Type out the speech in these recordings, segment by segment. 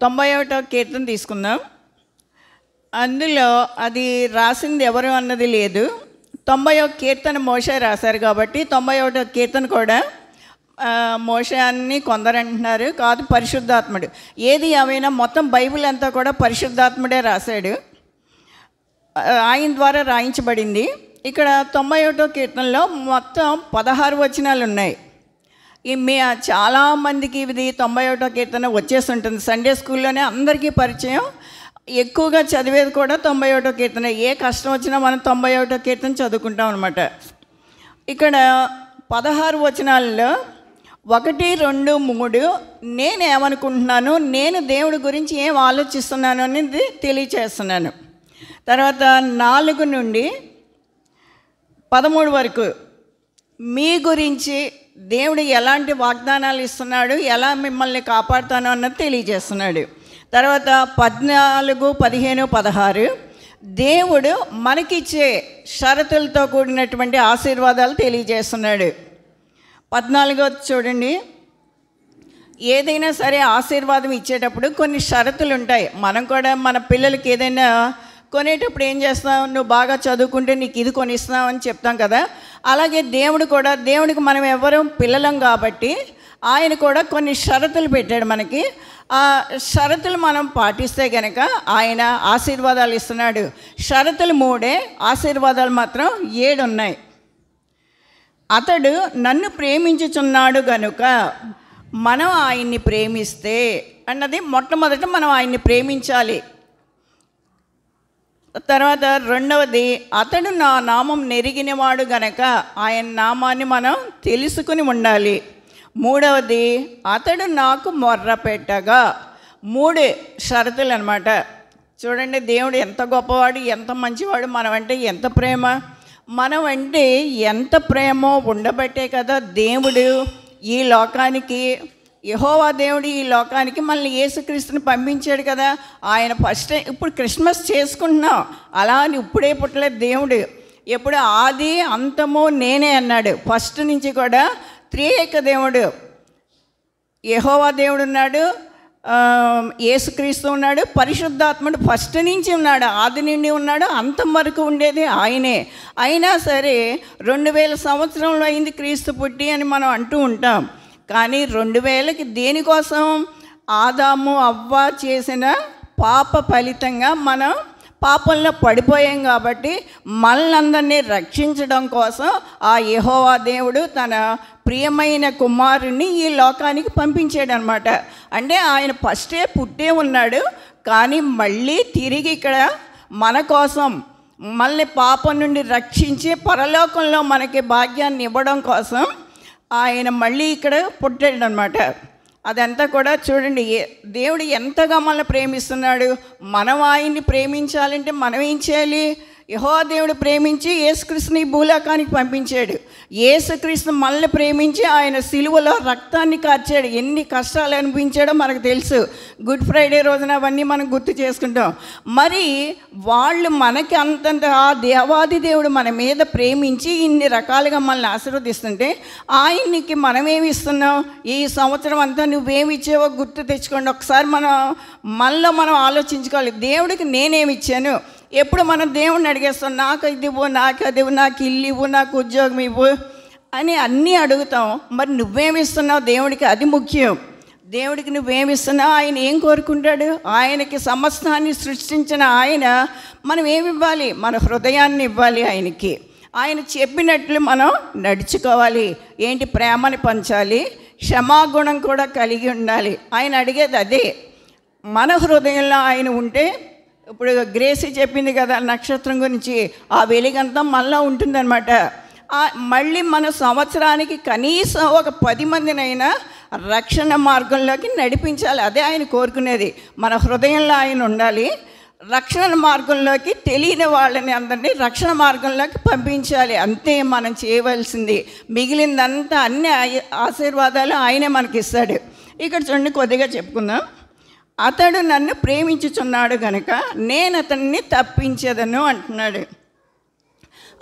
91వ కీర్తన తీసుకుందాం. అందులో అది రాసింది ఎవరు అన్నది లేదు. 90వ కీర్తన మోషే రాశారు కాబట్టి 91వ కీర్తన కూడా మోషే అని కొందరు అంటున్నారు, కాదు పరిశుద్ధాత్ముడు. ఏది ఏమైనా మొత్తం బైబిల్ అంతా కూడా పరిశుద్ధాత్ముడే రాశాడు, ఆయన ద్వారా రాయించబడింది. ఇక్కడ 91వ కీర్తనలో మొత్తం 16 వచనాలు ఉన్నాయి. చాలామందికి ఇది 91వ కీర్తన వచ్చేసి ఉంటుంది. సండే స్కూల్లోనే అందరికీ పరిచయం, ఎక్కువగా చదివేది కూడా 91వ కీర్తన. ఏ కష్టం వచ్చినా మనం 91వ కీర్తన చదువుకుంటాం అనమాట. ఇక్కడ 16 వచనాల్లో 1, 2, 3 నేనేమనుకుంటున్నాను, నేను దేవుడి గురించి ఏం ఆలోచిస్తున్నాను అనేది తెలియచేస్తున్నాను. తర్వాత 4 నుండి 13 వరకు మీ గురించి దేవుడు ఎలాంటి వాగ్దానాలు ఇస్తున్నాడు, ఎలా మిమ్మల్ని కాపాడుతాను అన్నది తెలియజేస్తున్నాడు. తర్వాత 14, 15, 16 దేవుడు మనకిచ్చే షరతులతో కూడినటువంటి ఆశీర్వాదాలు తెలియజేస్తున్నాడు. 14 చూడండి, ఏదైనా సరే ఆశీర్వాదం ఇచ్చేటప్పుడు కొన్ని షరతులు ఉంటాయి. మనం కూడా మన పిల్లలకి ఏదైనా కొనేటప్పుడు ఏం చేస్తాం, నువ్వు బాగా చదువుకుంటే నీకు ఇది కొనిస్తాం అని చెప్తాం కదా. అలాగే దేవుడు కూడా, దేవుడికి మనం ఎవరు పిల్లలం కాబట్టి ఆయన కూడా కొన్ని షరతులు పెట్టాడు మనకి. ఆ షరతులు మనం పాటిస్తే కనుక ఆయన ఆశీర్వాదాలు ఇస్తున్నాడు. షరతులు 3, ఆశీర్వాదాలు మాత్రం 7 ఉన్నాయి. అతడు నన్ను ప్రేమించుచున్నాడు గనుక మనం ఆయన్ని ప్రేమిస్తే అన్నది మొట్టమొదట మనం ఆయన్ని ప్రేమించాలి. తర్వాత రెండవది, అతడు నా నామం నెరిగినవాడు గనక ఆయన నామాన్ని మనం తెలుసుకుని ఉండాలి. మూడవది, అతడు నాకు మొర్ర పెట్టగా. 3 షరతులు అన్నమాట. చూడండి, దేవుడు ఎంత గొప్పవాడు, ఎంత మంచివాడు, మనం అంటే ఎంత ప్రేమ, మనం అంటే ఎంత ప్రేమో ఉండబట్టే కదా దేవుడు ఈ లోకానికి, యెహోవా దేవుడు ఈ లోకానికి మనల్ని యేసుక్రీస్తుని పంపించాడు కదా. ఆయన ఫస్ట్ ఇప్పుడు క్రిస్మస్ చేసుకుంటున్నాం, అలా అని ఇప్పుడే పుట్టలేదు దేవుడు. ఎప్పుడు ఆది అంతము నేనే అన్నాడు. ఫస్ట్ నుంచి కూడా త్రియేక దేవుడు, యెహోవా దేవుడు ఉన్నాడు, యేసుక్రీస్తు ఉన్నాడు, పరిశుద్ధాత్ముడు ఫస్ట్ నుంచి ఉన్నాడు, ఆది నుండి ఉన్నాడు, అంతం వరకు ఉండేది ఆయనే. అయినా సరే 2000 సంవత్సరంలో అయింది క్రీస్తు పుట్టి అని మనం అంటూ ఉంటాం. కానీ 2000కి దేనికోసం, ఆదాము అవ్వ చేసిన పాప ఫలితంగా మనం పాపంలో పడిపోయాం కాబట్టి మనల్ని రక్షించడం కోసం ఆ యెహోవా దేవుడు తన ప్రియమైన కుమారుని ఈ లోకానికి పంపించాడు అనమాట. అంటే ఆయన ఫస్టే పుట్టే ఉన్నాడు, కానీ మళ్ళీ తిరిగి ఇక్కడ మన కోసం, మనల్ని పాపం నుండి రక్షించి పరలోకంలో మనకి భాగ్యాన్ని ఇవ్వడం కోసం ఆయన మళ్ళీ ఇక్కడ పుట్టాడు అనమాట. అదంతా కూడా చూడండి, దేవుడు ఎంతగా మనల్ని ప్రేమిస్తున్నాడు. మనం ఆయన్ని ప్రేమించాలంటే మనం ఏం చేయాలి? యెహోవా దేవుడు ప్రేమించి యేసుక్రీస్తుని భూలోకానికి పంపించాడు. యేసుక్రీస్తు మనల్ని ప్రేమించి ఆయన సిలువలో రక్తాన్ని కార్చాడు. ఎన్ని కష్టాలు అనిపించాడో మనకు తెలుసు. గుడ్ ఫ్రైడే రోజున అవన్నీ మనం గుర్తు చేసుకుంటాం. మరి వాళ్ళు మనకి అంతంత ఆ దేవాది దేవుడు మన మీద ప్రేమించి ఇన్ని రకాలుగా మనల్ని ఆశీర్వదిస్తుంటే ఆయనకి మనమేమి ఇస్తున్నాం? ఈ సంవత్సరం అంతా నువ్వేమి ఇచ్చావో గుర్తు తెచ్చుకోండి. ఒకసారి మనలో మనం ఆలోచించుకోవాలి. దేవుడికి నేనేమి ఇచ్చాను? ఎప్పుడు మనం దేవుడిని అడిగేస్తాం, నాకు ఇది ఇవ్వు, నాకు అది ఇవ్వు, నాకు ఇల్లు ఇవ్వు, నాకు ఉద్యోగం ఇవ్వు అని అన్నీ అడుగుతాం. మరి నువ్వేమిస్తున్నావు దేవుడికి? అది ముఖ్యం. దేవుడికి నువ్వేమిస్తున్నావు? ఆయన ఏం కోరుకుంటాడు? ఆయనకి సమస్తాన్ని సృష్టించిన ఆయన మనం ఏమి ఇవ్వాలి? మన హృదయాన్ని ఇవ్వాలి ఆయనకి. ఆయన చెప్పినట్లు మనం నడుచుకోవాలి. ఏంటి? ప్రేమని పంచాలి, క్షమాగుణం కూడా కలిగి ఉండాలి. ఆయన అడిగేది అదే. మన హృదయంలో ఆయన ఉంటే, ఇప్పుడు గ్రేసీ చెప్పింది కదా నక్షత్రం గురించి, ఆ వెలుగంతా మనలో ఉంటుందన్నమాట. మళ్ళీ మన సంవత్సరానికి కనీసం ఒక 10 మందినైనా రక్షణ మార్గంలోకి నడిపించాలి. అదే ఆయన కోరుకునేది. మన హృదయంలో ఆయన ఉండాలి, రక్షణ మార్గంలోకి తెలియని వాళ్ళని అందరినీ రక్షణ మార్గంలోకి పంపించాలి. అంతే మనం చేయవలసింది. మిగిలిందంతా అన్ని ఆశీర్వాదాలు ఆయనే మనకిస్తాడు. ఇక్కడ చూడండి, కొద్దిగా చెప్పుకుందాం. అతడు నన్ను ప్రేమించుచున్నాడు గనుక నేను అతన్ని తప్పించేదను అంటున్నాడు.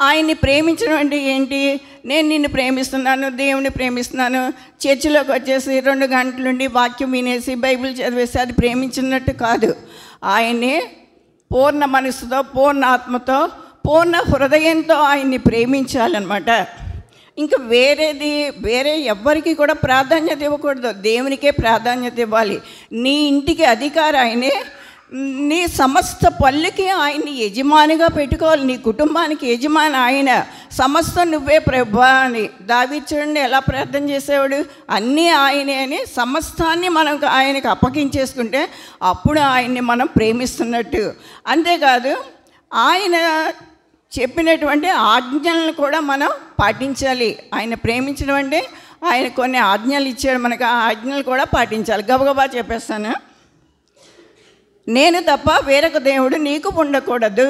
ఆయన్ని ప్రేమించడం అంటే ఏంటి? నేను నిన్ను ప్రేమిస్తున్నాను, దేవుని ప్రేమిస్తున్నాను, చర్చిలోకి వచ్చేసి 2 గంటలుండి వాక్యం వినేసి బైబిల్ చదివేసి అది ప్రేమించినట్టు కాదు. ఆయన్ని పూర్ణ మనసుతో, పూర్ణ ఆత్మతో, పూర్ణ హృదయంతో ఆయన్ని ప్రేమించాలన్నమాట. ఇంకా వేరే ఎవ్వరికి కూడా ప్రాధాన్యత ఇవ్వకూడదు, దేవునికే ప్రాధాన్యత ఇవ్వాలి. నీ ఇంటికి అధికారి ఆయనే, నీ సమస్త పళ్ళుకి ఆయన్ని యజమానిగా పెట్టుకోవాలి. నీ కుటుంబానికి యజమాని ఆయన, సమస్తం నువ్వే ప్రభువా అని. దావీదు చూడండి ఎలా ప్రార్థన చేసేవాడు, అన్నీ ఆయనే అని సమస్తాన్ని మనం ఆయనకు అప్పగించేసుకుంటే అప్పుడు ఆయన్ని మనం ప్రేమిస్తున్నట్టు. అంతేకాదు ఆయన చెప్పినటువంటి ఆజ్ఞలను కూడా మనం పాటించాలి. ఆయన ప్రేమించడం అంటే ఆయన కొన్ని ఆజ్ఞలు ఇచ్చాడు మనకు, ఆ ఆజ్ఞలు కూడా పాటించాలి. గబగబా చెప్పేస్తాను. నేను తప్ప వేరొక దేవుడు నీకు ఉండకూడదు,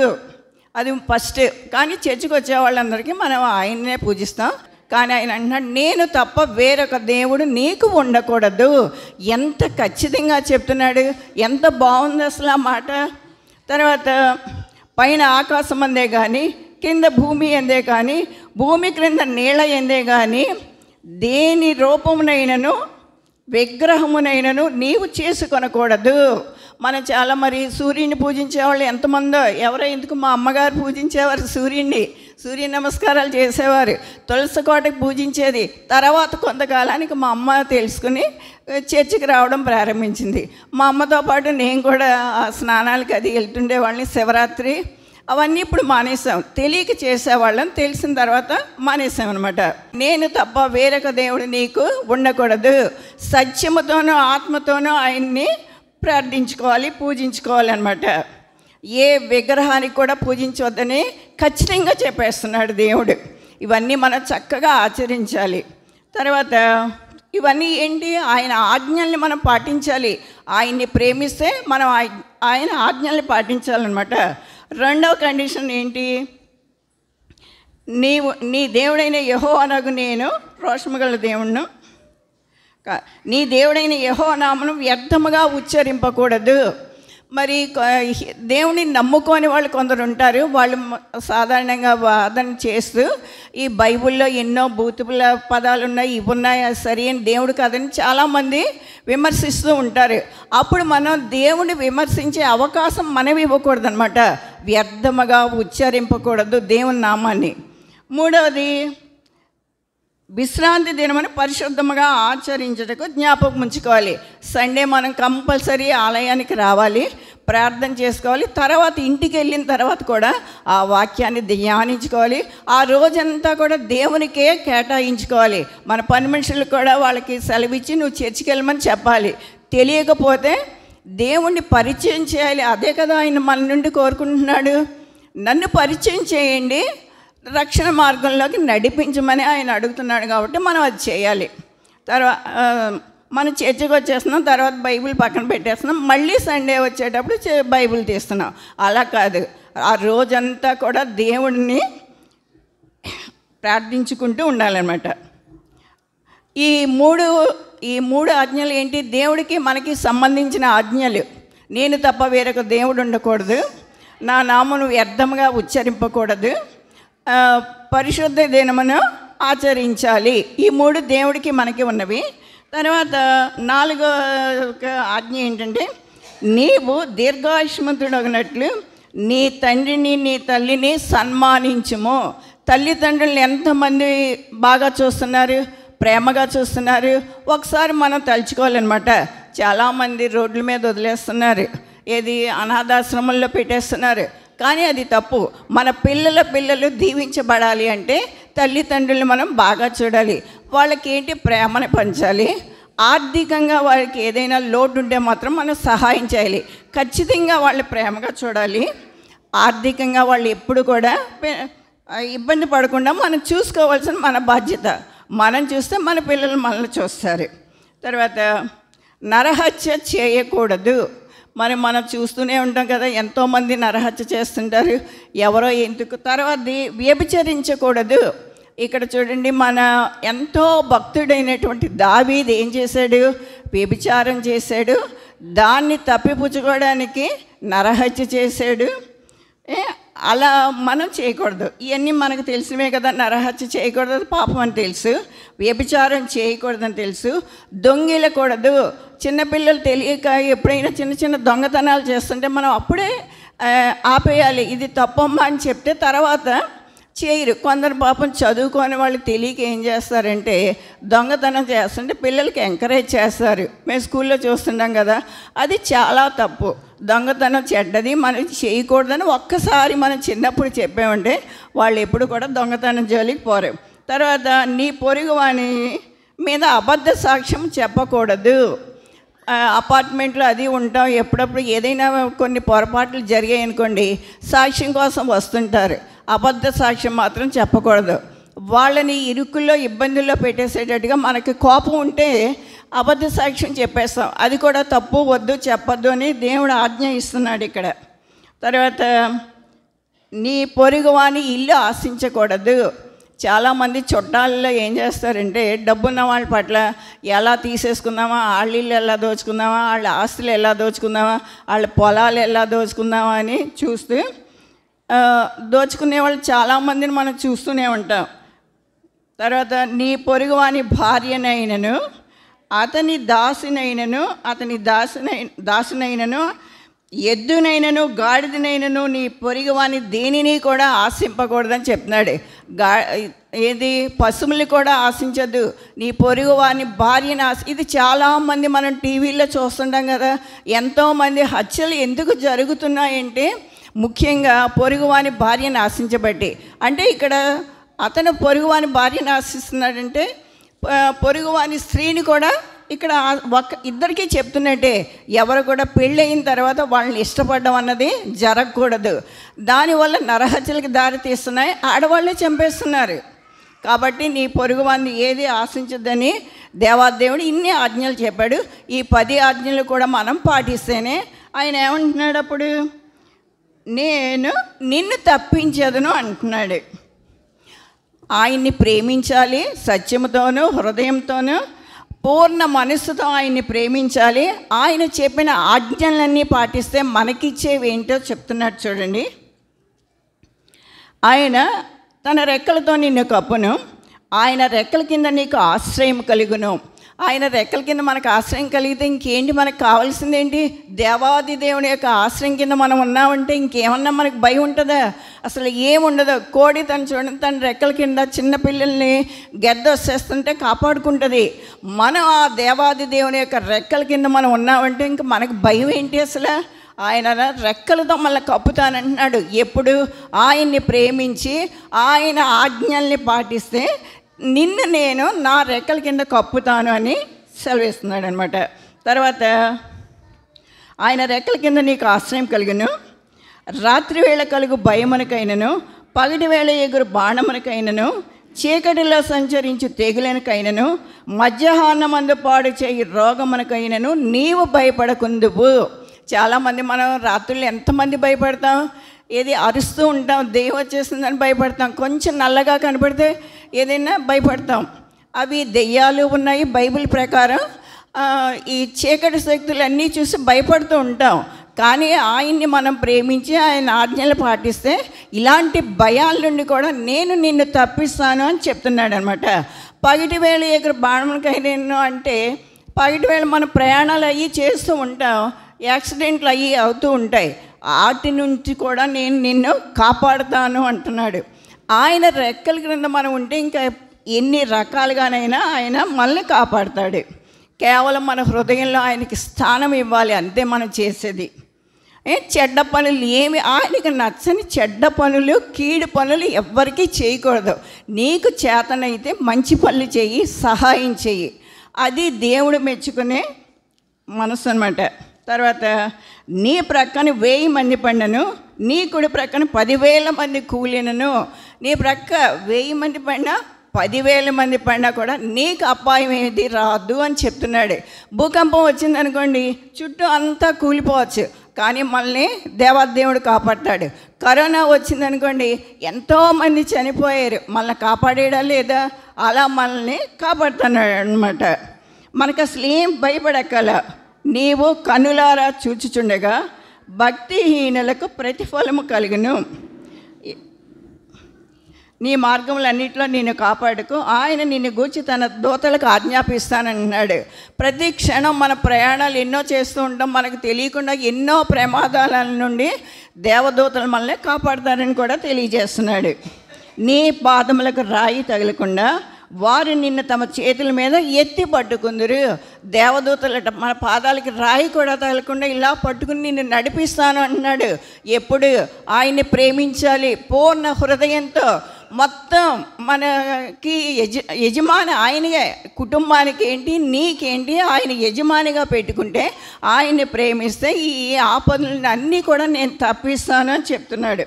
అది ఫస్ట్. కానీ చర్చికి వచ్చే వాళ్ళందరికీ మనం ఆయన్నే పూజిస్తాం. కానీ ఆయన అంటున్నాడు నేను తప్ప వేరొక దేవుడు నీకు ఉండకూడదు. ఎంత ఖచ్చితంగా చెప్తున్నాడు, ఎంత బాగుంది అసలు ఆ మాట. తర్వాత పైన ఆకాశం అందే కానీ, కింద భూమి అందే కానీ, భూమి క్రింద నీళ్ళ ఎందే కానీ దేని రూపమునైనను విగ్రహమునైనను నీవు చేసుకొనకూడదు. మనం చాలా మరి సూర్యుని పూజించేవాళ్ళు ఎంతమందో, ఎవరో ఎందుకు మా అమ్మగారు పూజించేవారు సూర్యుడిని, సూర్య నమస్కారాలు చేసేవారు, తులసి కోటకి పూజించేది. తర్వాత కొంతకాలానికి మా అమ్మ తెలుసుకుని చర్చికి రావడం ప్రారంభించింది. మా అమ్మతో పాటు నేను కూడా స్నానాలకి అది వెళ్తుండే వాళ్ళని, శివరాత్రి అవన్నీ ఇప్పుడు మానేసాం. తెలియక చేసేవాళ్ళని, తెలిసిన తర్వాత మానేసాం అనమాట. నేను తప్ప వేరొక దేవుడు నీకు ఉండకూడదు. సత్యముతోనూ ఆత్మతోనూ ఆయన్ని ప్రార్థించుకోవాలి, పూజించుకోవాలి అనమాట. ఏ విగ్రహానికి కూడా పూజించవద్దని ఖచ్చితంగా చెప్పేస్తున్నాడు దేవుడు. ఇవన్నీ మనం చక్కగా ఆచరించాలి. తర్వాత ఇవన్నీ ఏంటి? ఆయన ఆజ్ఞల్ని మనం పాటించాలి. ఆయన్ని ప్రేమిస్తే మనం ఆయన ఆజ్ఞల్ని పాటించాలన్నమాట. రెండవ కండిషన్ ఏంటి? నీ దేవుడైన యెహోవానగు నేను రోషముగల దేవుణ్ణు, నీ దేవుడైన యెహోవా నామమును వ్యర్థముగా ఉచ్చరింపకూడదు. మరి దేవుని నమ్ముకోని వాళ్ళు కొందరు ఉంటారు. వాళ్ళు సాధారణంగా వాదన చేస్తూ ఈ బైబిల్లో ఎన్నో బూతుల పదాలు ఉన్నాయి, ఇవి ఉన్నాయి, అది సరి అని దేవుడు కాదని చాలామంది విమర్శిస్తూ ఉంటారు. అప్పుడు మనం దేవుని విమర్శించే అవకాశం మనం ఇవ్వకూడదు అనమాట. వ్యర్థముగా ఉచ్చరింపకూడదు దేవుని నామాన్ని. మూడవది, విశ్రాంతి దినమని పరిశుద్ధముగా ఆచరించటకు జ్ఞాపకం ఉంచుకోవాలి. సండే మనం కంపల్సరీ ఆలయానికి రావాలి, ప్రార్థన చేసుకోవాలి. తర్వాత ఇంటికి వెళ్ళిన తర్వాత కూడా ఆ వాక్యాన్ని ధ్యానించుకోవాలి. ఆ రోజంతా కూడా దేవునికే కేటాయించుకోవాలి. మన పని మనుషులకు కూడా వాళ్ళకి సెలవిచ్చి నువ్వు చర్చికి వెళ్ళమని చెప్పాలి. తెలియకపోతే దేవుణ్ణి పరిచయం చేయాలి. అదే కదా ఆయన మన నుండి కోరుకుంటున్నాడు. నన్ను పరిచయం చేయండి, రక్షణ మార్గంలోకి నడిపించమని ఆయన అడుగుతున్నాడు. కాబట్టి మనం అది చేయాలి. తర్వాత మనం చర్చికి వచ్చేస్తున్నాం, తర్వాత బైబిల్ పక్కన పెట్టేస్తున్నాం, మళ్ళీ సండే వచ్చేటప్పుడు బైబిల్ తీస్తున్నాం. అలా కాదు. ఆ రోజంతా కూడా దేవుడిని ప్రార్థించుకుంటూ ఉండాలన్నమాట. ఈ మూడు ఆజ్ఞలు ఏంటి? దేవుడికి మనకి సంబంధించిన ఆజ్ఞలు. నేను తప్ప వేరొక దేవుడు ఉండకూడదు, నా నామమును వ్యర్థముగా ఉచ్చరింపకూడదు, పరిశుద్ధ దినమును ఆచరించాలి. ఈ మూడు దేవుడికి మనకి ఉన్నవి. తర్వాత 4వ ఆజ్ఞ ఏంటంటే నీవు దీర్ఘాయుష్మంతుడగినట్లు నీ తండ్రిని నీ తల్లిని సన్మానించుము. తల్లిదండ్రులను ఎంతమంది బాగా చూస్తున్నారు, ప్రేమగా చూస్తున్నారు? ఒకసారి మనం తలుచుకోవాలన్నమాట. చాలామంది రోడ్ల మీద వదిలేస్తున్నారు, ఏది అనాథాశ్రమంలో పెట్టేస్తున్నారు. కానీ అది తప్పు. మన పిల్లలు దీవించబడాలి అంటే తల్లిదండ్రులు మనం బాగా చూడాలి. వాళ్ళకి ఏంటి? ప్రేమను పంచాలి. ఆర్థికంగా వాళ్ళకి ఏదైనా లోటు ఉంటే మాత్రం మనం సహాయం చేయాలి. ఖచ్చితంగా వాళ్ళు ప్రేమగా చూడాలి. ఆర్థికంగా వాళ్ళు ఎప్పుడు కూడా ఇబ్బంది పడకుండా మనం చూసుకోవాల్సిన మన బాధ్యత. మనం చూస్తే మన పిల్లలు మనల్ని చూస్తారు. తర్వాత నరహత్య చేయకూడదు. మనం చూస్తూనే ఉంటాం కదా, ఎంతోమంది నరహత్య చేస్తుంటారు, ఎవరో ఎందుకు. తర్వాత వ్యభిచరించకూడదు. ఇక్కడ చూడండి, మన ఎంతో భక్తుడైనటువంటి దావీదు ఏం చేశాడు? వ్యభిచారం చేశాడు. దాన్ని తప్పిపుచ్చుకోవడానికి నరహత్య చేశాడు. అలా మనం చేయకూడదు. ఇవన్నీ మనకు తెలిసినవే కదా. నరహత్య చేయకూడదు, పాపం అని తెలుసు. వ్యభిచారం చేయకూడదని తెలుసు. దొంగిలకూడదు. చిన్నపిల్లలు తెలియక ఎప్పుడైనా చిన్న చిన్న దొంగతనాలు చేస్తుంటే మనం అప్పుడే ఆపేయాలి. ఇది తప్పమ్మా అని చెప్తే తర్వాత చేయరు. కొందరు పాపం చదువుకొని వాళ్ళు తెలియక ఏం చేస్తారంటే దొంగతనం చేస్తుంటే పిల్లలకి ఎంకరేజ్ చేస్తారు. మేము స్కూల్లో చూస్తుంటాం కదా, అది చాలా తప్పు. దొంగతనం చెడ్డది, మనం చేయకూడదని ఒక్కసారి మనం చిన్నప్పుడు చెప్పామంటే వాళ్ళు ఎప్పుడు కూడా దొంగతనం జోలికి పోరు. తర్వాత నీ పొరుగువాని మీద అబద్ధ సాక్ష్యం చెప్పకూడదు. అపార్ట్మెంట్లో అది ఉంటాం, ఎప్పుడప్పుడు ఏదైనా కొన్ని పొరపాట్లు జరిగాయి అనుకోండి, సాక్ష్యం కోసం వస్తుంటారు. అబద్ధ సాక్ష్యం మాత్రం చెప్పకూడదు. వాళ్ళని ఇరుకుల్లో ఇబ్బందుల్లో పెట్టేసేటట్టుగా మనకి కోపం ఉంటే అబద్ధ సాక్ష్యం చెప్పేస్తాం. అది కూడా తప్పు, వద్దు, చెప్పొద్దు అని దేవుడు ఆజ్ఞ ఇస్తున్నాడు ఇక్కడ. తర్వాత నీ పొరుగువాని ఇల్లు ఆశించకూడదు. చాలామంది చుట్టాలలో ఏం చేస్తారంటే డబ్బున్న వాళ్ళ పట్ల ఎలా తీసేసుకుందామా, వాళ్ళ ఇల్లు ఎలా దోచుకుందామా, వాళ్ళ ఆస్తులు ఎలా దోచుకుందామా, వాళ్ళ పొలాలు ఎలా దోచుకుందామా అని చూస్తూ దోచుకునే వాళ్ళు చాలామందిని మనం చూస్తూనే ఉంటాం. తర్వాత నీ పొరుగువాని భార్యనైనను అతని దాసునైనను ఎద్దునైనను గాడిదనైనను నీ పొరుగువాని దేనిని కూడా ఆశింపకూడదని చెప్తున్నాడు. ఏది పశువులు కూడా ఆశించద్దు, నీ పొరుగువాని భార్యని ఇది చాలామంది మనం టీవీలో చూస్తుంటాం కదా. ఎంతోమంది హత్యలు ఎందుకు జరుగుతున్నాయంటే ముఖ్యంగా పొరుగువాని భార్యను ఆశించబట్టి. అంటే ఇక్కడ అతను పొరుగువాని భార్యను ఆశిస్తున్నాడంటే పొరుగువాని స్త్రీని కూడా ఇక్కడ ఇద్దరికీ చెప్తున్నట్టే, ఎవరు కూడా పెళ్ళయిన తర్వాత వాళ్ళని ఇష్టపడడం అన్నది జరగకూడదు. దానివల్ల నరహత్యలకు దారి తీస్తున్నాయి, ఆడవాళ్ళే చంపేస్తున్నారు. కాబట్టి నీ పొరుగువాన్ని ఏది ఆశించద్దని దేవాదేవుడు ఇన్ని ఆజ్ఞలు చెప్పాడు. ఈ 10 ఆజ్ఞలు కూడా మనం పాటిస్తేనే ఆయన ఏమంటున్నాడు, అప్పుడు నేను నిన్ను తప్పించదును అంటున్నాడు. ఆయన్ని ప్రేమించాలి, సత్యముతోనూ హృదయంతోనూ పూర్ణ మనస్సుతో ఆయన్ని ప్రేమించాలి. ఆయన చెప్పిన ఆజ్ఞలన్నీ పాటిస్తే మనకిచ్చేవి ఏంటో చెప్తున్నాడు చూడండి. ఆయన తన రెక్కలతో నిన్ను కప్పును, ఆయన రెక్కల కింద నీకు ఆశ్రయం కలుగును. ఆయన రెక్కల కింద మనకు ఆశ్రయం కలిగితే ఇంకేంటి మనకు కావాల్సిందేంటి? దేవాది దేవుని యొక్క ఆశ్రయం కింద మనం ఉన్నామంటే ఇంకేమన్నా మనకు భయం ఉంటుందా? అసలు ఏముండదు. కోడి తన రెక్కల కింద చిన్నపిల్లల్ని గెద్దొచ్చేస్తుంటే కాపాడుకుంటుంది. మనం ఆ దేవాది దేవుని యొక్క రెక్కల కింద మనం ఉన్నామంటే ఇంక మనకు భయం ఏంటి? అసలు ఆయన రెక్కలతో మళ్ళీ కప్పుతానంటున్నాడు. ఎప్పుడు ఆయన్ని ప్రేమించి ఆయన ఆజ్ఞల్ని పాటిస్తే నిన్ను నేను నా రెక్కల కింద కప్పుతాను అని సెలవిస్తున్నాడు అనమాట. తర్వాత ఆయన రెక్కల కింద నీకు ఆశ్రయం కలుగును, రాత్రి వేళ కలుగు భయమునకైనను పగటి వేళ ఎగురు బాణమునకైనను చీకటిలో సంచరించు తెగులనకైనను మధ్యాహ్నమందు పాడు చేయి రోగమునకైనను నీవు భయపడకుందువు. చాలామంది మనం రాత్రులు ఎంతమంది భయపడతాం, ఏది అరుస్తూ ఉంటాం, దెయ్యం వచ్చేసిందని భయపడతాం, కొంచెం నల్లగా కనపడితే ఏదైనా భయపడతాం. అవి దెయ్యాలు ఉన్నాయి బైబిల్ ప్రకారం. ఈ చీకటి శక్తులన్నీ చూసి భయపడుతూ ఉంటాం. కానీ ఆయన్ని మనం ప్రేమించి ఆయన ఆజ్ఞలు పాటిస్తే ఇలాంటి భయాల నుండి కూడా నేను నిన్ను తప్పిస్తాను అని చెప్తున్నాడు అనమాట. పగటి వేళ ఎగురు బాణములకైనా అంటే పగటి వేళ మనం ప్రయాణాలు అయ్యి చేస్తూ ఉంటాం, యాక్సిడెంట్లు అయ్యి అవుతూ ఉంటాయి. వాటి నుంచి కూడా నేను నిన్ను కాపాడుతాను అంటున్నాడు. ఆయన రెక్కల క్రింద మనం ఉంటే ఇంకా ఎన్ని రకాలుగానైనా ఆయన మనల్ని కాపాడుతాడు. కేవలం మన హృదయంలో ఆయనకి స్థానం ఇవ్వాలి, అంతే మనం చేసేది. చెడ్డ పనులు ఏమి ఆయనకి నచ్చని చెడ్డ పనులు, కీడు పనులు ఎవ్వరికీ చేయకూడదు. నీకు చేతనైతే మంచి పనులు చెయ్యి, సహాయం చెయ్యి. అది దేవుడు మెచ్చుకునే మనసు అన్నమాట. తర్వాత నీ ప్రక్కన 1000 మంది పడినను, నీ కుడి ప్రక్కన 10,000 మంది కూలినను. నీ ప్రక్క 1000 మంది పడినా 10,000 మంది పడినా కూడా నీకు అపాయం ఏది రాదు అని చెప్తున్నాడు. భూకంపం వచ్చిందనుకోండి చుట్టూ అంతా కూలిపోవచ్చు, కానీ మనల్ని దేవాదేవుడు కాపాడతాడు. కరోనా వచ్చిందనుకోండి ఎంతోమంది చనిపోయారు, మనల్ని కాపాడేడా లేదా? అలా మనల్ని కాపాడుతున్నాడు అనమాట. మనకు అసలు ఏం భయపడక్కల. నీవు కనులారా చూచుచుండగా భక్తిహీనులకు ప్రతిఫలము కలుగును. నీ మార్గములన్నింటిలో నిన్ను కాపాడుకు, ఆయన నిన్ను గూర్చి తన దూతలకు ఆజ్ఞాపిస్తానన్నాడు. ప్రతి క్షణం మన ప్రయాణాలు ఎన్నో చేస్తూ ఉంటాం, మనకు తెలియకుండా ఎన్నో ప్రమాదాల నుండి దేవదూతలు మనల్ని కాపాడుతారని కూడా తెలియజేస్తున్నాడు. నీ పాదములకు రాయి తగలకుండా వారు నిన్ను తమ చేతుల మీద ఎత్తి పట్టుకుందరు. దేవదూతలట మన పాదాలకి రాయి కూడా తగలకుండా ఇలా పట్టుకుని నిన్ను నడిపిస్తాను అన్నాడు. ఎప్పుడు? ఆయన్ని ప్రేమించాలి పూర్ణ హృదయంతో. మొత్తం మనకి యజమాని ఆయనగా, కుటుంబానికి ఏంటి, నీకేంటి, ఆయన యజమానిగా పెట్టుకుంటే, ఆయన్ని ప్రేమిస్తే ఈ ఆపదలను అన్నీ కూడా నేను తప్పిస్తాను అని చెప్తున్నాడు.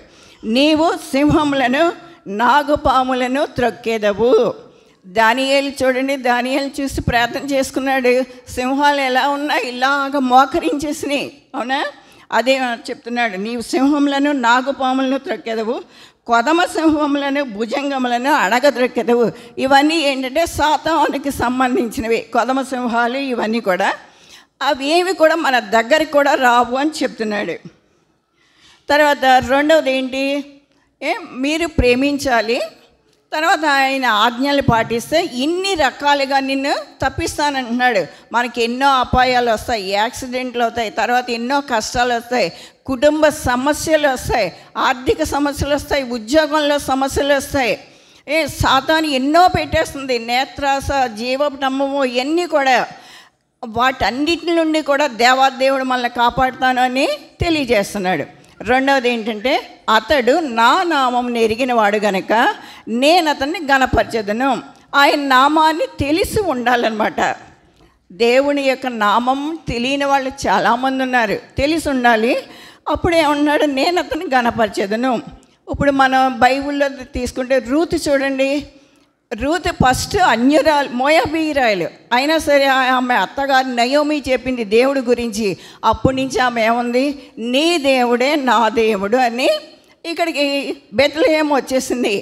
నీవు సింహములను నాగుపాములను త్రొక్కేదవు. దానియేలు చూడండి, దానియేలు చూసి ప్రార్థన చేసుకున్నాడు. సింహాలు ఎలా ఉన్నా ఇలాగ మోకరించేసినాయి, అవునా? అదే చెప్తున్నాడు, నీవు సింహములను నాగుపాములను త్రొక్కెదవు, కొదమ సింహములను భుజంగములను అడగద్రొక్కెదవు. ఇవన్నీ ఏంటంటే సాతానుకి సంబంధించినవి. కొదమ సింహాలు ఇవన్నీ కూడా, అవి ఏవి కూడా మన దగ్గరికి కూడా రావు అని చెప్తున్నాడు. తర్వాత రెండవది ఏంటి? మీరు ప్రేమించాలి. తర్వాత ఆయన ఆజ్ఞలు పాటిస్తే ఇన్ని రకాలుగా నిన్ను తప్పిస్తానంటున్నాడు. మనకి ఎన్నో అపాయాలు వస్తాయి, యాక్సిడెంట్లు అవుతాయి, తర్వాత ఎన్నో కష్టాలు వస్తాయి, కుటుంబ సమస్యలు వస్తాయి, ఆర్థిక సమస్యలు వస్తాయి, ఉద్యోగంలో సమస్యలు వస్తాయి. సాతాను ఎన్నో పెట్టేస్తుంది, నేత్రాస, జీవటమ్మము, ఇవన్నీ కూడా. వాటన్నిటి నుండి కూడా దేవాదేవుడు మనల్ని కాపాడుతాను అని తెలియజేస్తున్నాడు. రెండవది ఏంటంటే, అతడు నా నామం ఎరిగినవాడు గనక నేను అతన్ని గణపరచెదను. ఆయన నామాన్ని తెలిసి ఉండాలన్నమాట. దేవుని యొక్క నామం తెలియని వాళ్ళు చాలామంది ఉన్నారు, తెలిసి ఉండాలి. అప్పుడే ఉన్నాడు, నేను అతన్ని గణపరచెదను. ఇప్పుడు మనం బైబిల్లో తీసుకుంటే రూతు చూడండి. రూత్ ఫస్ట్ అన్యురాలు, మోయాబీరాయలు అయినా సరే ఆమె అత్తగారు నయోమి చెప్పింది దేవుడి గురించి. అప్పటి నుంచి ఆమె ఏముంది, నీ దేవుడే నా దేవుడు అని ఇక్కడికి బెత్లెహేం వచ్చేసింది.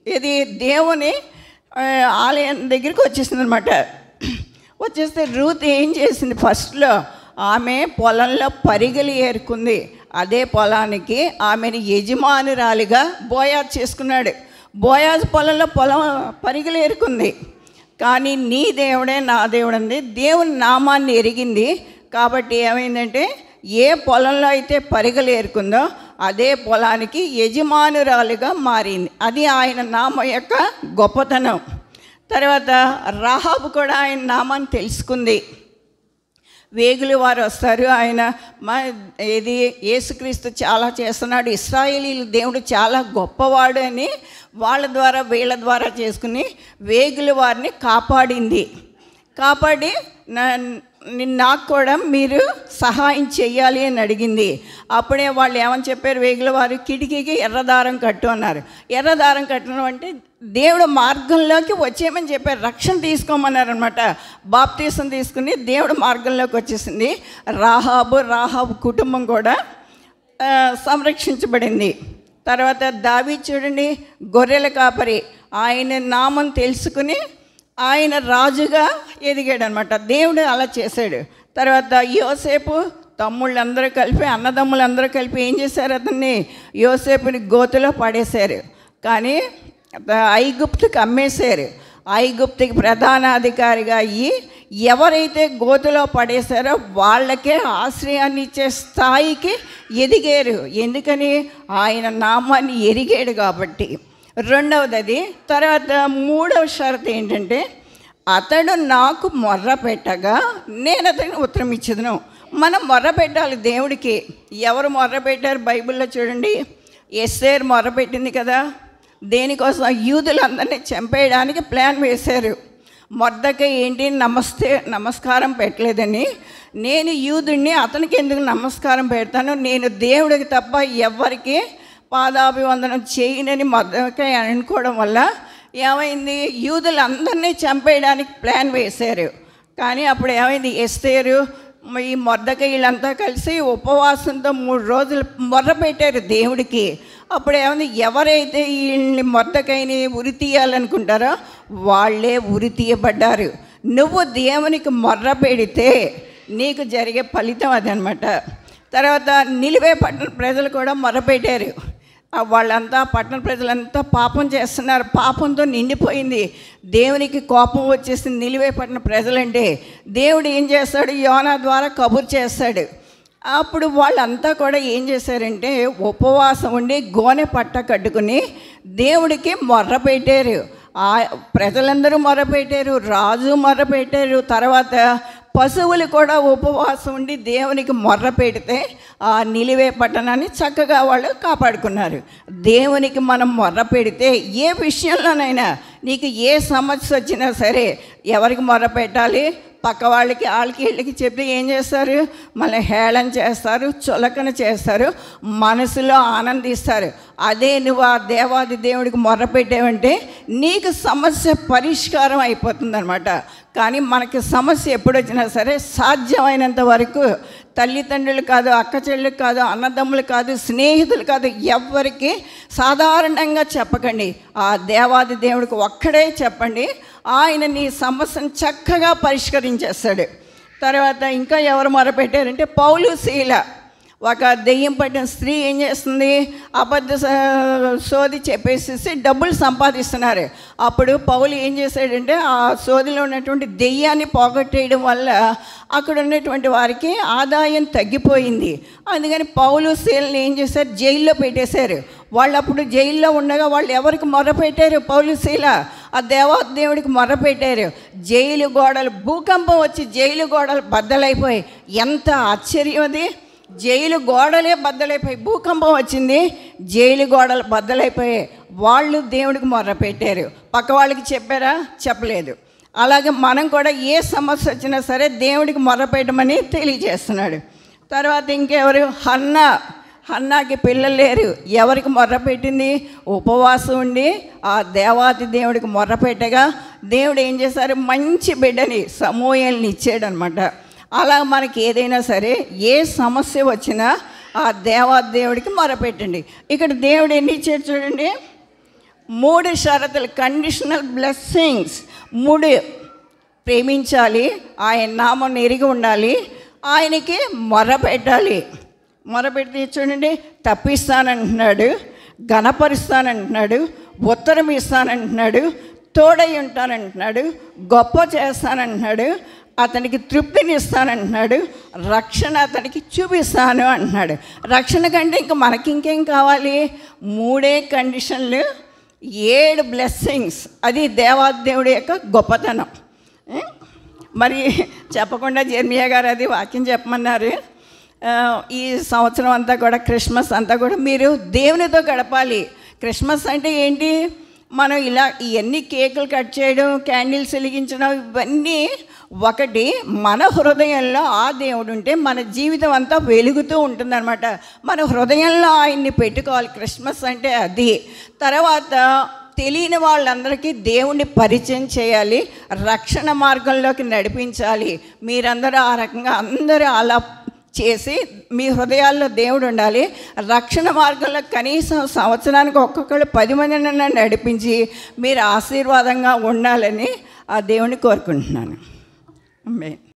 ఇది దేవుని ఆలయం దగ్గరికి వచ్చేసింది అనమాట. వచ్చేస్తే రూత్ ఏం చేసింది, ఫస్ట్లో ఆమె పొలంలో పరిగెలు ఏరుకుంది. అదే పొలానికి ఆమెను యజమానురాలిగా బోయాజు చేసుకున్నాడు. బోయాజు పొలంలో పరిగెలు ఏరుకుంది. కానీ నీ దేవుడే నా దేవుడు అంది, దేవుని నామాన్ని ఎరిగింది. కాబట్టి ఏమైందంటే, ఏ పొలంలో అయితే పరిగెలు ఏరుకుందో అదే పొలానికి యజమానురాలుగా మారింది. అది ఆయన నామం యొక్క గొప్పతనం. తర్వాత రాహాబు కూడా ఆయన నామాన్ని తెలుసుకుంది. వేగులు వారు వస్తారు, ఆయన ఏది యేసుక్రీస్తు చాలా చేస్తున్నాడు, ఇశ్రాయేలీయుల దేవుడు చాలా గొప్పవాడు అని వాళ్ళ ద్వారా వీళ్ళ ద్వారా చేసుకుని వేగులు వారిని కాపాడింది. కాపాడి నాకు కూడా మీరు సహాయం చెయ్యాలి అని అడిగింది. అప్పుడే వాళ్ళు ఏమని చెప్పారు, వేగుల వారు, కిటికీకి ఎర్రదారం కట్టు అన్నారు. ఎర్రదారం కట్టడం అంటే దేవుడు మార్గంలోకి వచ్చేయమని చెప్పారు, రక్షణ తీసుకోమన్నారనమాట. బాప్తీసం తీసుకుని దేవుడు మార్గంలోకి వచ్చేసింది. రాహాబు కుటుంబం కూడా సంరక్షించబడింది. తర్వాత దావీదు చూడండి, గొర్రెల కాపరి, ఆయన నామం తెలుసుకుని ఆయన రాజుగా ఎదిగాడు అనమాట. దేవుడు అలా చేశాడు. తర్వాత యోసేపు తమ్ముళ్ళందరూ కలిపి, అన్నదమ్ములందరూ కలిపి ఏం చేశారు, అతన్ని యోసేపుని గోతులో పడేశారు. కానీ ఐగుప్తుకి అమ్మేశారు. ఐగుప్తుకి ప్రధానాధికారిగా అయ్యి ఎవరైతే గోతులో పడేశారో వాళ్ళకే ఆశ్రయాన్ని ఇచ్చే స్థాయికి ఎదిగారు. ఎందుకని? ఆయన నామాన్ని ఎరిగాడు కాబట్టి. రెండవది అది. తర్వాత మూడవ షరతు ఏంటంటే, అతడు నాకు మొర్ర పెట్టగా నేను అతనికి ఉత్తరం ఇచ్చేదను. మనం మొర్ర పెట్టాలి దేవుడికి. ఎవరు మొర్ర పెట్టారు బైబిల్లో చూడండి, ఎస్తేరు మొర్ర పెట్టింది కదా. దేనికోసం? యూదులందరినీ చంపేయడానికి ప్లాన్ వేశారు. మొర్దెకై ఏంటి, నమస్కారం పెట్టలేదని, నేను యూదుడిని, అతనికి ఎందుకు నమస్కారం పెడతాను, నేను దేవుడికి తప్ప ఎవరికి పాదాభివందనం చేయనని మొర్దెకై అనుకోవడం వల్ల ఏమైంది, యూదులందరినీ చంపేయడానికి ప్లాన్ వేశారు. కానీ అప్పుడు ఏమైంది, ఎస్తేరు ఈ మొర్దెకై వీళ్ళంతా కలిసి ఉపవాసంతో 3 రోజులు మొర్ర పెట్టారు దేవుడికి. అప్పుడు ఏమైంది, ఎవరైతే వీళ్ళని మొర్దెకైని ఉరి తీయాలనుకుంటారో వాళ్ళే ఉరి తీయబడ్డారు. నువ్వు దేవునికి మొర్ర పెడితే నీకు జరిగే ఫలితం అదనమాట. తర్వాత నిలివే పట్టణ ప్రజలు కూడా మొర్రపెట్టారు. వాళ్ళంతా పట్టణ ప్రజలంతా పాపం చేస్తున్నారు, పాపంతో నిండిపోయింది, దేవునికి కోపం వచ్చేసింది. నిలివే పట్టణ ప్రజలంటే దేవుడు ఏం చేస్తాడు, యోనా ద్వారా కబురు చేస్తాడు. అప్పుడు వాళ్ళంతా కూడా ఏం చేశారంటే ఉపవాసం ఉండి గోనె పట్ట కట్టుకుని దేవుడికి మొర్ర పెట్టారు. ప్రజలందరూ మొరపెట్టారు, రాజు మొరపెట్టారు. తర్వాత పశువులు కూడా ఉపవాసం ఉండి దేవునికి మొర్ర పెడితే ఆ నిలివే పట్టణాన్ని చక్కగా వాళ్ళు కాపాడుకున్నారు. దేవునికి మనం మొర్ర పెడితే ఏ విషయంలోనైనా నీకు ఏ సమస్య వచ్చినా సరే ఎవరికి మొర్ర పెట్టాలి, పక్క వాళ్ళకి వీళ్ళకి చెప్తే ఏం చేస్తారు, మళ్ళీ హేళన చేస్తారు, చులకన చేస్తారు, మనసులో ఆనందిస్తారు. అదే నువ్వు ఆ దేవాది దేవుడికి మొర్ర పెట్టావంటే నీకు సమస్య పరిష్కారం అయిపోతుంది అనమాట. కానీ మనకి సమస్య ఎప్పుడు వచ్చినా సరే సాధ్యమైనంత వరకు తల్లిదండ్రులు కాదు, అక్క చెల్లెలు కాదు, అన్నదమ్ములు కాదు, స్నేహితులు కాదు, ఎవ్వరికి సాధారణంగా చెప్పకండి. ఆ దేవాది దేవుడికి ఒక్కడే చెప్పండి, ఆయన నీ సమస్యను చక్కగా పరిష్కరించేస్తాడు. తర్వాత ఇంకా ఎవరు మొరపెట్టారంటే పౌలు శీల. ఒక దెయ్యం పట్టిన స్త్రీ ఏం చేస్తుంది, అబద్ధ సోది చెప్పేసేసి డబ్బులు సంపాదిస్తున్నారు. అప్పుడు పౌలు ఏం చేశాడంటే ఆ సోదిలో ఉన్నటువంటి దెయ్యాన్ని పోగొట్టేయడం వల్ల అక్కడ ఉన్నటువంటి వారికి ఆదాయం తగ్గిపోయింది. అందుకని పౌలు శీలని ఏం చేశారు, జైల్లో పెట్టేశారు. వాళ్ళు అప్పుడు జైల్లో ఉండగా వాళ్ళు ఎవరికి మొరపెట్టారు, పౌలు శీల ఆ దేవుడికి మొరపెట్టారు. జైలు గోడలు, భూకంపం వచ్చి జైలు గోడలు బద్దలైపోయి, ఎంత ఆశ్చర్యం అది! జైలు గోడలే బద్దలైపోయి, భూకంపం వచ్చింది, జైలు గోడలు బద్దలైపోయాయి. వాళ్ళు దేవుడికి మొర్ర పెట్టారు. పక్క వాళ్ళకి చెప్పారా? చెప్పలేదు. అలాగే మనం కూడా ఏ సమస్య వచ్చినా సరే దేవుడికి మొర్ర పెట్టమని తెలియజేస్తున్నాడు. తర్వాత ఇంకెవరు, హన్నాకి పిల్లలు లేరు. ఎవరికి మొర్ర పెట్టింది, ఉపవాసం ఉండి ఆ దేవాది దేవుడికి మొర్ర పెట్టగా దేవుడు ఏం చేశారు, మంచి బిడ్డని సమూయేలుని ఇచ్చాడు అనమాట. అలా మనకి ఏదైనా సరే ఏ సమస్య వచ్చినా ఆ దేవాది దేవుడికి మొరపెట్టండి. ఇక్కడ దేవుడు ఎన్ని ఇచ్చాడు చూడండి, 3 షరతులు, కండిషనల్ బ్లెస్సింగ్స్. 3, ప్రేమించాలి, ఆయన నామం ఎరిగి ఉండాలి, ఆయనకి మొరపెట్టాలి. మొరపెడితే చూడండి, తప్పిస్తానంటున్నాడు, ఘనపరుస్తానంటున్నాడు, ఉత్తరం ఇస్తానంటున్నాడు, తోడై ఉంటానంటున్నాడు, గొప్ప చేస్తానంటున్నాడు, అతనికి తృప్తిని ఇస్తానంటున్నాడు, రక్షణ అతనికి చూపిస్తాను అంటున్నాడు. రక్షణ కంటే ఇంకా మనకి ఇంకేం కావాలి? 3 కండిషన్లు, 7 బ్లెస్సింగ్స్. అది దేవాదేవుడి యొక్క గొప్పతనం. మరి చెప్పకుండా జెర్మియా గారు అది వాక్యం చెప్పమన్నారు. ఈ సంవత్సరం అంతా కూడా, క్రిస్మస్ అంతా కూడా మీరు దేవునితో గడపాలి. క్రిస్మస్ అంటే ఏంటి, మనం ఇలా ఇవన్నీ కేకులు కట్ చేయడం, క్యాండిల్స్ వెలిగించడం, ఇవన్నీ ఒకటి. మన హృదయంలో ఆ దేవుడు ఉంటే మన జీవితం అంతా వెలుగుతూ ఉంటుందన్నమాట. మన హృదయంలో ఆయన్ని పెట్టుకోవాలి. క్రిస్మస్ అంటే అది. తర్వాత తెలియని వాళ్ళందరికీ దేవుణ్ణి పరిచయం చేయాలి, రక్షణ మార్గంలోకి నడిపించాలి. మీరందరూ ఆ రకంగా అందరూ అలా చేసి మీ హృదయాల్లో దేవుడు ఉండాలి. రక్షణ మార్గంలో కనీసం సంవత్సరానికి ఒక్కొక్కరు 10 మందిని నడిపించి మీరు ఆశీర్వాదంగా ఉండాలని ఆ దేవుని కోరుకుంటున్నాను. ఆమేన్.